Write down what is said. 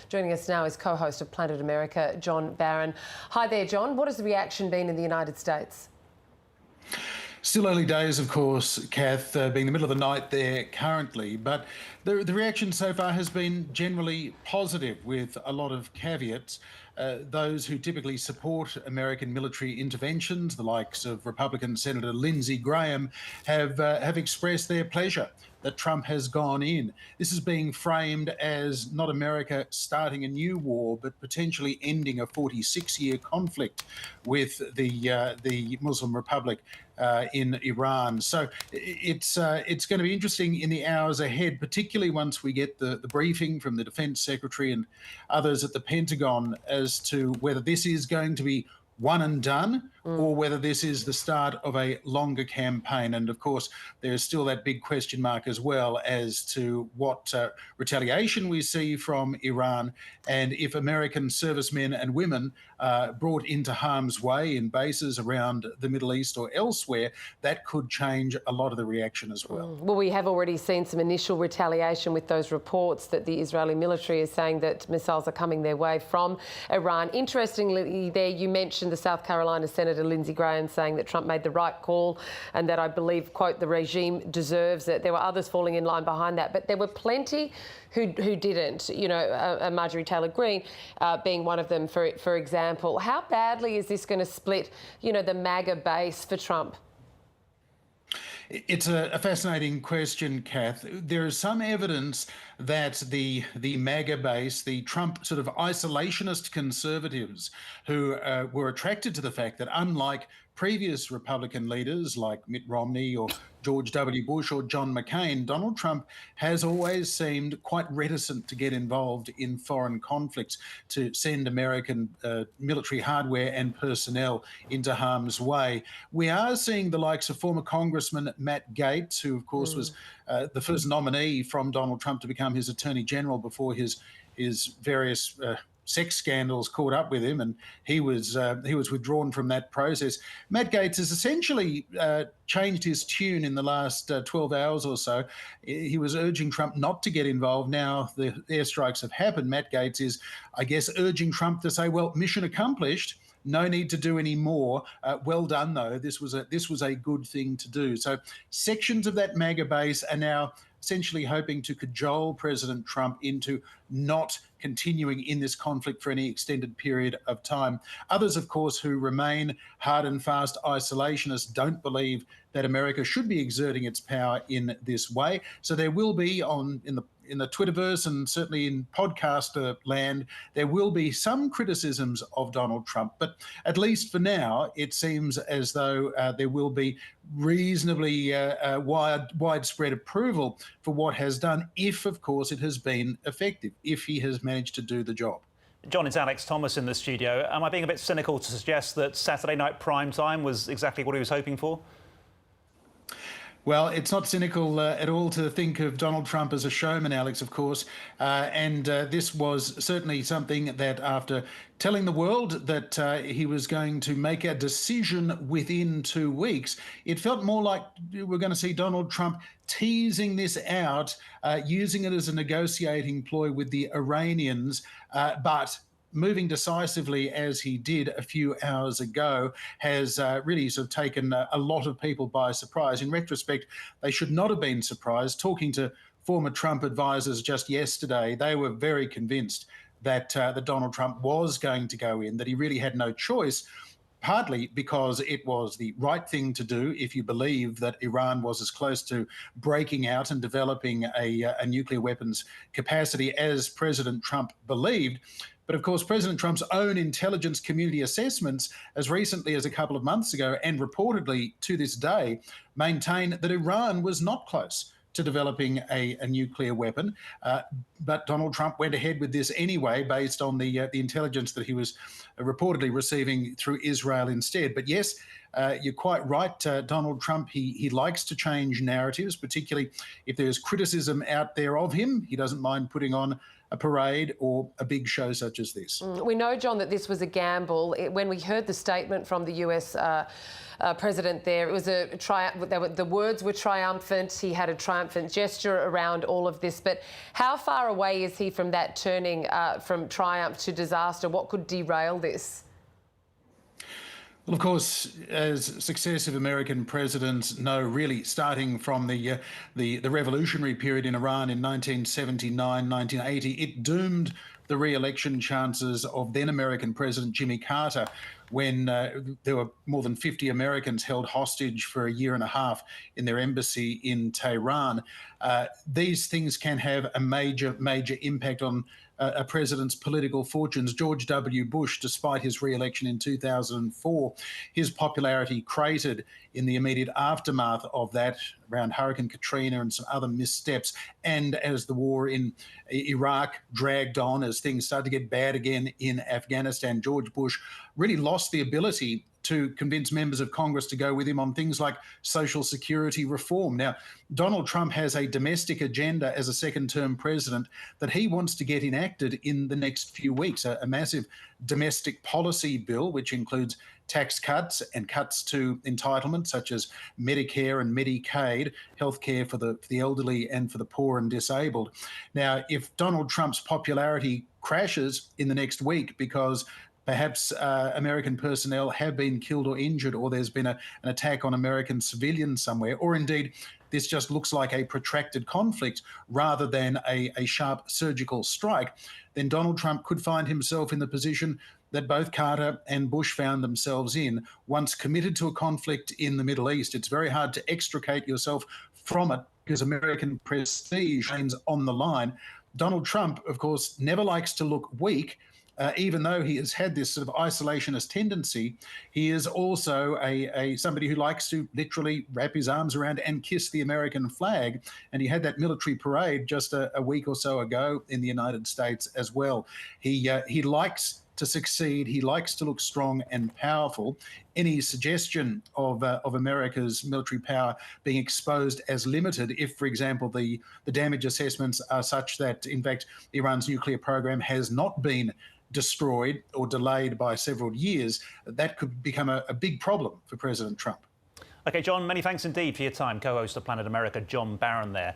Joining us now is co-host of Planet America, John Barron. Hi there, John. What has the reaction been in the United States? Still early days, of course, Kath, being the middle of the night there currently, but the reaction so far has been generally positive with a lot of caveats. Those who typically support American military interventions, the likes of Republican Senator Lindsey Graham, have expressed their pleasure that Trump has gone in. This is being framed as not America starting a new war, but potentially ending a 46-year conflict with the Muslim Republic in Iran. So it's going to be interesting in the hours ahead, particularly once we get the briefing from the Defense Secretary and others at the Pentagon as to whether this is going to be one and done or whether this is the start of a longer campaign. And of course, there's still that big question mark as well as to what retaliation we see from Iran and if American servicemen and women brought into harm's way in bases around the Middle East or elsewhere, that could change a lot of the reaction as well. Well, we have already seen some initial retaliation with those reports that the Israeli military is saying that missiles are coming their way from Iran. Interestingly, there you mentioned the South Carolina Senator Lindsey Graham saying that Trump made the right call and that I believe, quote, the regime deserves it. There were others falling in line behind that, but there were plenty who didn't, you know, Marjorie Taylor Greene being one of them, for example. How badly is this going to split, you know, the MAGA base for Trump? It's a fascinating question, Kath. There is some evidence that the MAGA base, the Trump sort of isolationist conservatives who were attracted to the fact that unlike previous Republican leaders like Mitt Romney or George W. Bush or John McCain, Donald Trump has always seemed quite reticent to get involved in foreign conflicts, to send American military hardware and personnel into harm's way. We are seeing the likes of former Congressman Matt Gaetz, who of course was the first nominee from Donald Trump to become his Attorney General before his various sex scandals caught up with him, and he was withdrawn from that process. Matt Gaetz has essentially changed his tune in the last 12 hours or so. He was urging Trump not to get involved. Now the airstrikes have happened. Matt Gaetz is, I guess, urging Trump to say, well, mission accomplished. No need to do any more. Well done, though. This was a good thing to do. So sections of that MAGA base are now essentially hoping to cajole President Trump into not continuing in this conflict for any extended period of time. Others, of course, who remain hard and fast isolationists don't believe that America should be exerting its power in this way. So there will be in the Twitterverse and certainly in podcast land, there will be some criticisms of Donald Trump. But at least for now, it seems as though there will be reasonably widespread approval for what has done, if, of course, it has been effective, if he has managed to do the job. John, it's Alex Thomas in the studio. Am I being a bit cynical to suggest that Saturday night prime time was exactly what he was hoping for? Well, it's not cynical at all to think of Donald Trump as a showman, Alex, of course. And this was certainly something that after telling the world that he was going to make a decision within 2 weeks, it felt more like we're going to see Donald Trump teasing this out, using it as a negotiating ploy with the Iranians, but moving decisively as he did a few hours ago has really sort of taken a lot of people by surprise. In retrospect, they should not have been surprised. Talking to former Trump advisors just yesterday, they were very convinced that Donald Trump was going to go in, that he really had no choice, partly because it was the right thing to do if you believe that Iran was as close to breaking out and developing a nuclear weapons capacity as President Trump believed. But of course, President Trump's own intelligence community assessments, as recently as a couple of months ago and reportedly to this day, maintain that Iran was not close to developing a nuclear weapon. But Donald Trump went ahead with this anyway, based on the intelligence that he was reportedly receiving through Israel instead. But yes, you're quite right. Donald Trump, he likes to change narratives, particularly if there's criticism out there of him. He doesn't mind putting on a parade or a big show such as this. We know, John, that this was a gamble. When we heard the statement from the US president there, it was a triumph. The words were triumphant. He had a triumphant gesture around all of this. But how far away is he from that turning from triumph to disaster? What could derail this? Well, of course, as successive American presidents know, really starting from the revolutionary period in Iran in 1979, 1980, it doomed the re-election chances of then American President Jimmy Carter when there were more than 50 Americans held hostage for a year and a half in their embassy in Tehran. These things can have a major impact on a president's political fortunes. George W. Bush, despite his re-election in 2004, his popularity cratered in the immediate aftermath of that, around Hurricane Katrina and some other missteps. And as the war in Iraq dragged on, as things started to get bad again in Afghanistan, George Bush really lost the ability to convince members of Congress to go with him on things like Social Security reform. Now, Donald Trump has a domestic agenda as a second-term president that he wants to get enacted in the next few weeks, a massive domestic policy bill, which includes tax cuts and cuts to entitlements such as Medicare and Medicaid, healthcare for the elderly and for the poor and disabled. Now, if Donald Trump's popularity crashes in the next week because perhaps American personnel have been killed or injured, or there's been an attack on American civilians somewhere, or indeed this just looks like a protracted conflict rather than a sharp surgical strike, then Donald Trump could find himself in the position that both Carter and Bush found themselves in. Once committed to a conflict in the Middle East, it's very hard to extricate yourself from it because American prestige remains on the line. Donald Trump, of course, never likes to look weak. Even though he has had this sort of isolationist tendency, he is also somebody who likes to literally wrap his arms around and kiss the American flag. And he had that military parade just a week or so ago in the United States as well. He likes to succeed. He likes to look strong and powerful. Any suggestion of America's military power being exposed as limited, if, for example, the damage assessments are such that, in fact, Iran's nuclear program has not been destroyed or delayed by several years, that could become a big problem for President Trump. OK, John, many thanks indeed for your time. Co-host of Planet America, John Barron there.